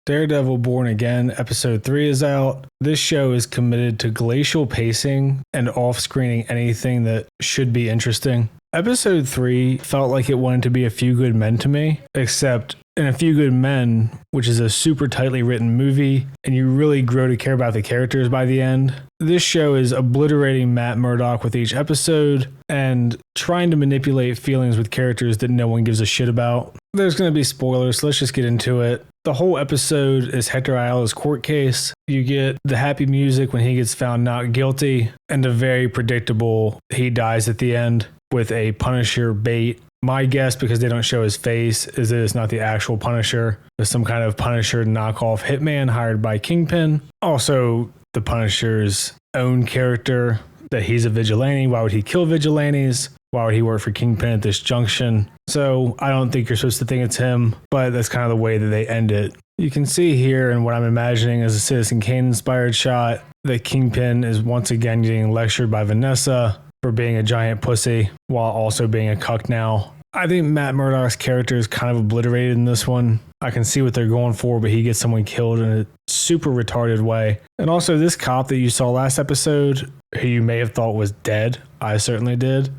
Daredevil Born Again, episode 3 is out. This show is committed to glacial pacing and off-screening anything that should be interesting. Episode 3 felt like it wanted to be A Few Good Men to me, except in A Few Good Men, which is a super tightly written movie, and you really grow to care about the characters by the end. This show is obliterating Matt Murdock with each episode and trying to manipulate feelings with characters that no one gives a shit about. There's going to be spoilers, so let's just get into it. The whole episode is Hector Ayala's court case. You get the happy music when he gets found not guilty, and a very predictable he dies at the end with a Punisher bait. My guess, because they don't show his face, is that it's not the actual Punisher, but some kind of Punisher knockoff hitman hired by Kingpin. Also, the Punisher's own character, that he's a vigilante. Why would he kill vigilantes? Why would he work for Kingpin at this junction? So I don't think you're supposed to think it's him, but that's kind of the way that they end it. You can see here, and what I'm imagining is a Citizen Kane inspired shot, that Kingpin is once again getting lectured by Vanessa for being a giant pussy while also being a cuck now. I think Matt Murdock's character is kind of obliterated in this one. I can see what they're going for, but he gets someone killed in a super retarded way. And also this cop that you saw last episode, who you may have thought was dead, I certainly did,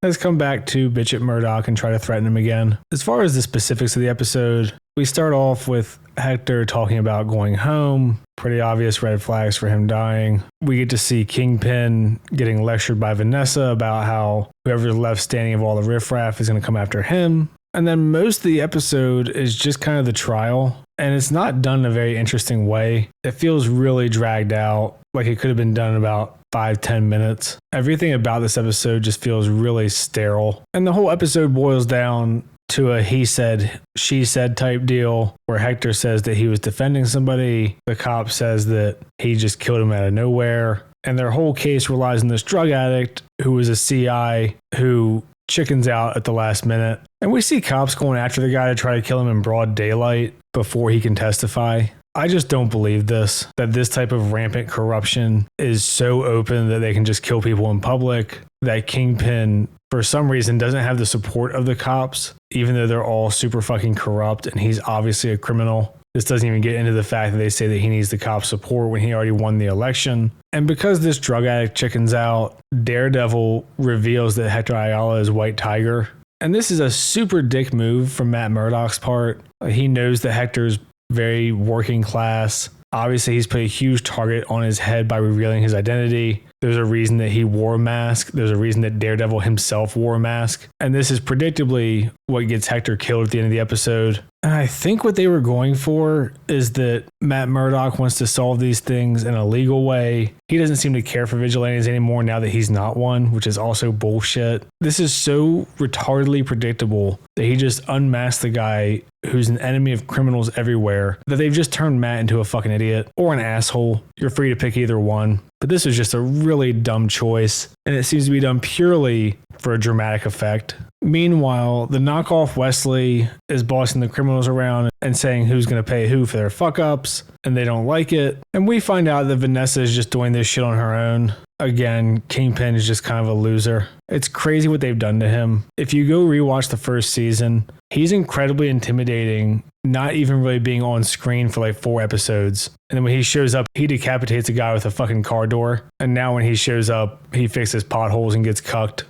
has come back to bitch at Murdock and try to threaten him again. As far as the specifics of the episode, we start off with Hector talking about going home. Pretty obvious red flags for him dying. We get to see Kingpin getting lectured by Vanessa about how whoever's left standing of all the riffraff is going to come after him. And then most of the episode is just kind of the trial. And it's not done in a very interesting way. It feels really dragged out, like it could have been done in about 5-10 minutes. Everything about this episode just feels really sterile. And the whole episode boils down to a he said, she said type deal, where Hector says that he was defending somebody. The cop says that he just killed him out of nowhere. And their whole case relies on this drug addict who was a CI who chickens out at the last minute. And we see cops going after the guy to try to kill him in broad daylight before he can testify. I just don't believe this, that this type of rampant corruption is so open that they can just kill people in public, that Kingpin, for some reason, doesn't have the support of the cops, even though they're all super fucking corrupt and he's obviously a criminal. This doesn't even get into the fact that they say that he needs the cops' support when he already won the election. And because this drug addict chickens out, Daredevil reveals that Hector Ayala is White Tiger. And this is a super dick move from Matt Murdock's part. He knows that Hector's very working class. Obviously, he's put a huge target on his head by revealing his identity. There's a reason that he wore a mask. There's a reason that Daredevil himself wore a mask. And this is predictably what gets Hector killed at the end of the episode. And I think what they were going for is that Matt Murdock wants to solve these things in a legal way. He doesn't seem to care for vigilantes anymore now that he's not one, which is also bullshit. This is so retardedly predictable that he just unmasked the guy who's an enemy of criminals everywhere, that they've just turned Matt into a fucking idiot or an asshole. You're free to pick either one. But this is just a really dumb choice, and it seems to be done purely for a dramatic effect. Meanwhile, the knockoff Wesley is bossing the criminals around and saying who's going to pay who for their fuck-ups, and they don't like it. And we find out that Vanessa is just doing this shit on her own. Again, Kingpin is just kind of a loser. It's crazy what they've done to him. If you go rewatch the first season, he's incredibly intimidating, not even really being on screen for like 4 episodes. And then when he shows up, he decapitates a guy with a fucking car door. And now when he shows up, he fixes potholes and gets cucked.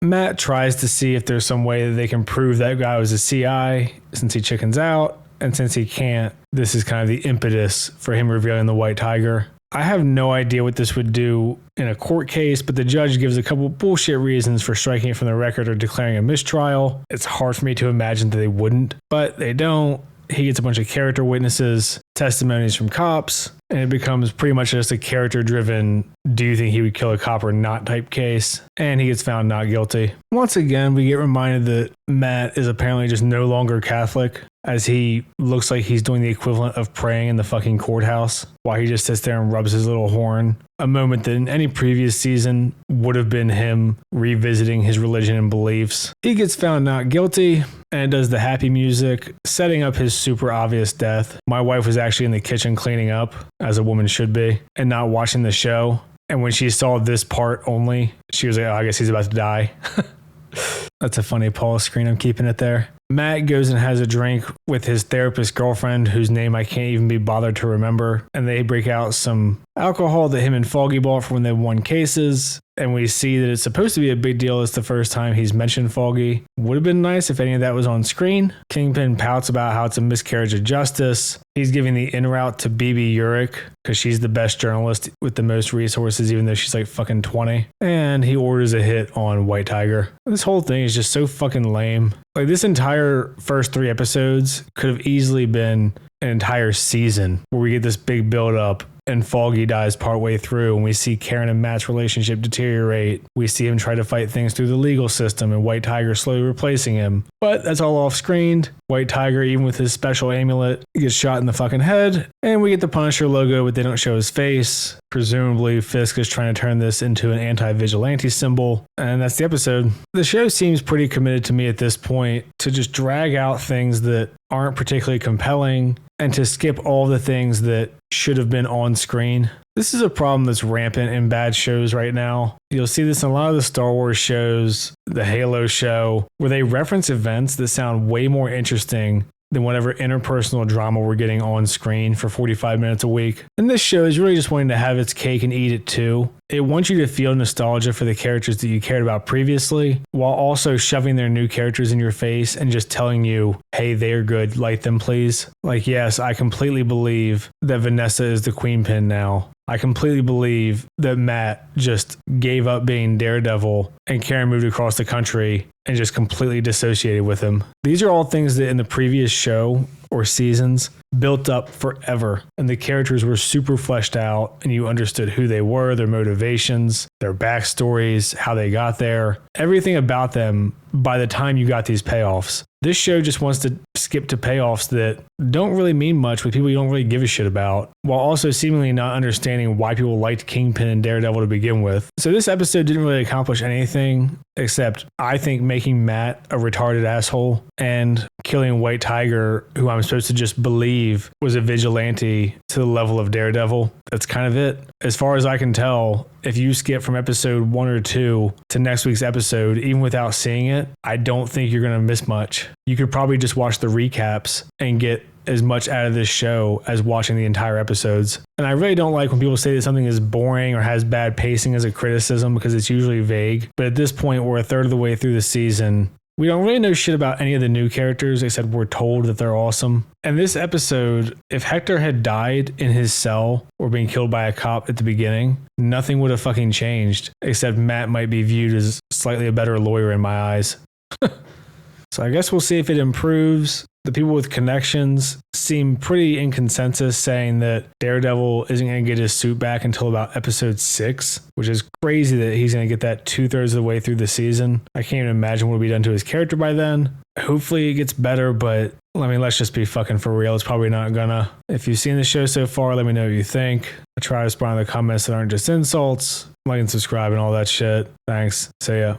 Matt tries to see if there's some way that they can prove that guy was a CI since he chickens out. And since he can't, this is kind of the impetus for him revealing the White Tiger. I have no idea what this would do in a court case, but the judge gives a couple bullshit reasons for striking it from the record or declaring a mistrial. It's hard for me to imagine that they wouldn't, but they don't. He gets a bunch of character witnesses, testimonies from cops, and it becomes pretty much just a character-driven, do you think he would kill a cop or not type case, and he gets found not guilty. Once again, we get reminded that Matt is apparently just no longer Catholic, as he looks like he's doing the equivalent of praying in the fucking courthouse while he just sits there and rubs his little horn. A moment that in any previous season would have been him revisiting his religion and beliefs. He gets found not guilty and does the happy music, setting up his super obvious death. My wife was actually in the kitchen cleaning up, as a woman should be, and not watching the show. And when she saw this part only, she was like, oh, I guess he's about to die. That's a funny pause screen. I'm keeping it there. Matt goes and has a drink with his therapist girlfriend, whose name I can't even be bothered to remember. And they break out some alcohol that him and Foggy bought for when they won cases. And we see that it's supposed to be a big deal. It's the first time he's mentioned Foggy. Would have been nice if any of that was on screen. Kingpin pouts about how it's a miscarriage of justice. He's giving the in route to BB Urich because she's the best journalist with the most resources, even though she's like fucking 20. And he orders a hit on White Tiger. This whole thing is just so fucking lame. Like, this entire first 3 episodes could have easily been an entire season where we get this big build up and Foggy dies partway through and we see Karen and Matt's relationship deteriorate. We see him try to fight things through the legal system and White Tiger slowly replacing him. But that's all off screened. White Tiger, even with his special amulet, gets shot in the fucking head. And we get the Punisher logo, but they don't show his face. Presumably, Fisk is trying to turn this into an anti-vigilante symbol. And that's the episode. The show seems pretty committed to me at this point to just drag out things that aren't particularly compelling and to skip all the things that should have been on screen. This is a problem that's rampant in bad shows right now. You'll see this in a lot of the Star Wars shows, the Halo show, where they reference events that sound way more interesting than whatever interpersonal drama we're getting on screen for 45 minutes a week. And this show is really just wanting to have its cake and eat it too. It wants you to feel nostalgia for the characters that you cared about previously, while also shoving their new characters in your face and just telling you, hey, they're good, like them please. Like, yes, I completely believe that Vanessa is the Queenpin now. I completely believe that Matt just gave up being Daredevil and Karen moved across the country and just completely dissociated with him. These are all things that in the previous show or seasons built up forever, and the characters were super fleshed out and you understood who they were, their motivations, their backstories, how they got there, everything about them by the time you got these payoffs. This show just wants to skip to payoffs that don't really mean much with people you don't really give a shit about, while also seemingly not understanding why people liked Kingpin and Daredevil to begin with. So this episode didn't really accomplish anything except, I think, making Matt a retarded asshole and killing White Tiger, who I'm supposed to just believe was a vigilante to the level of Daredevil. That's kind of it. As far as I can tell, if you skip from episode 1 or 2 to next week's episode, even without seeing it, I don't think you're going to miss much. You could probably just watch the recaps and get as much out of this show as watching the entire episodes. And I really don't like when people say that something is boring or has bad pacing as a criticism, because it's usually vague. But at this point, we're a third of the way through the season. We don't really know shit about any of the new characters except we're told that they're awesome. And this episode, if Hector had died in his cell or being killed by a cop at the beginning, nothing would have fucking changed, except Matt might be viewed as slightly a better lawyer in my eyes. So I guess we'll see if it improves. The people with connections seem pretty in consensus saying that Daredevil isn't going to get his suit back until about episode 6, which is crazy that he's going to get that 2/3 of the way through the season. I can't even imagine what will be done to his character by then. Hopefully it gets better, but let's just be fucking for real. It's probably not gonna. If you've seen the show so far, let me know what you think. I try to respond to the comments that aren't just insults. Like and subscribe and all that shit. Thanks. See ya.